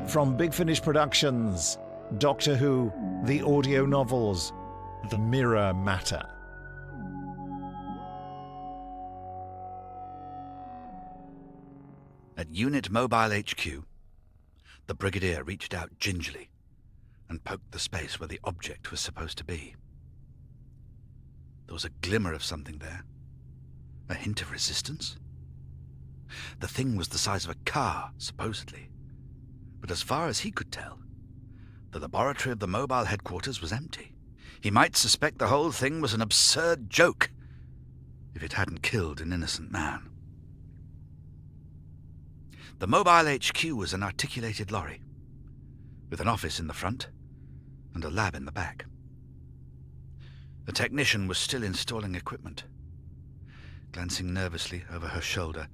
From Big Finish Productions, Doctor Who, the audio novels, The Mirror Matter. At Unit Mobile HQ, the Brigadier reached out gingerly and poked the space where the object was supposed to be. There was a glimmer of something there, a hint of resistance. The thing was the size of a car, supposedly, but as far as he could tell, the laboratory of the mobile headquarters was empty. He might suspect the whole thing was an absurd joke if it hadn't killed an innocent man. The mobile HQ was an articulated lorry, with an office in the front and a lab in the back. The technician was still installing equipment, glancing nervously over her shoulder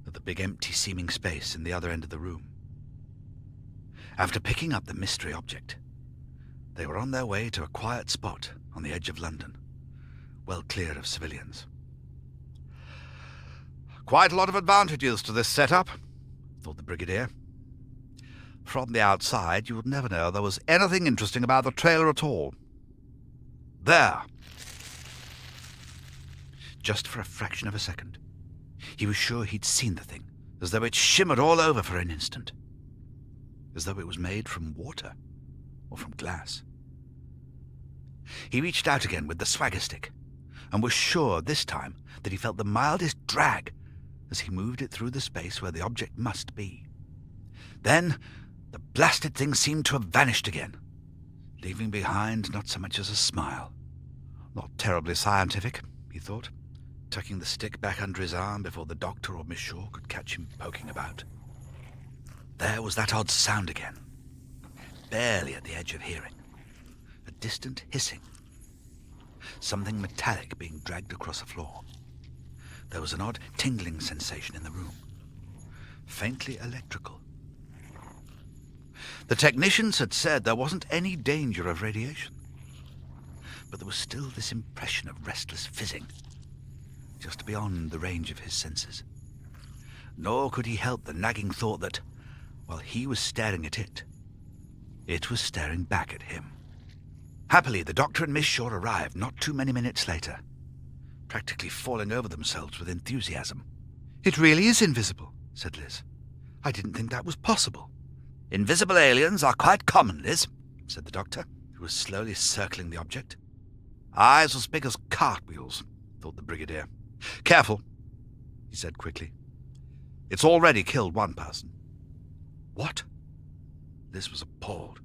at the big empty-seeming space in the other end of the room. After picking up the mystery object, they were on their way to a quiet spot on the edge of London, well clear of civilians. "Quite a lot of advantages to this setup," thought the Brigadier. "From the outside, you would never know there was anything interesting about the trailer at all. There!" Just for a fraction of a second, he was sure he'd seen the thing, as though it shimmered all over for an instant, as though it was made from water or from glass. He reached out again with the swagger stick, and was sure this time that he felt the mildest drag as he moved it through the space where the object must be. Then the blasted thing seemed to have vanished again, leaving behind not so much as a smile. Not terribly scientific, he thought, tucking the stick back under his arm before the doctor or Miss Shaw could catch him poking about. There was that odd sound again, barely at the edge of hearing. A distant hissing. Something metallic being dragged across the floor. There was an odd tingling sensation in the room, faintly electrical. The technicians had said there wasn't any danger of radiation, but there was still this impression of restless fizzing, just beyond the range of his senses. Nor could he help the nagging thought that, while he was staring at it, it was staring back at him. Happily, the Doctor and Miss Shaw arrived not too many minutes later, practically falling over themselves with enthusiasm. "It really is invisible," said Liz. "I didn't think that was possible." "Invisible aliens are quite common, Liz," said the Doctor, who was slowly circling the object. "Eyes as big as cartwheels," thought the Brigadier. "Careful," he said quickly. "It's already killed one person." "What?" Liz was appalled.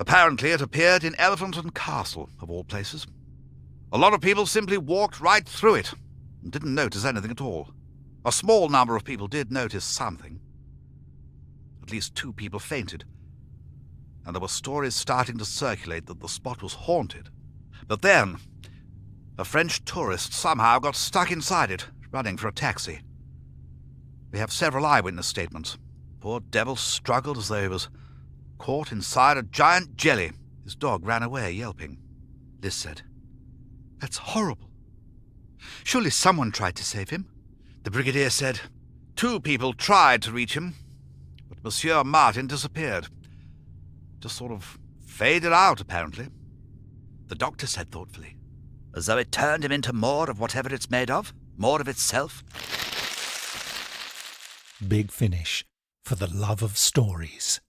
"Apparently it appeared in Elephant and Castle, of all places. A lot of people simply walked right through it and didn't notice anything at all. A small number of people did notice something. At least 2 people fainted, and there were stories starting to circulate that the spot was haunted. But then, a French tourist somehow got stuck inside it, running for a taxi. We have several eyewitness statements. Poor devil struggled as though he was caught inside a giant jelly. His dog ran away, yelping." Liz said, "That's horrible. Surely someone tried to save him?" The Brigadier said, 2 people tried to reach him, but Monsieur Martin disappeared. Just sort of faded out, apparently." The Doctor said thoughtfully, "As though it turned him into more of whatever it's made of? More of itself?" Big Finish, for the love of stories.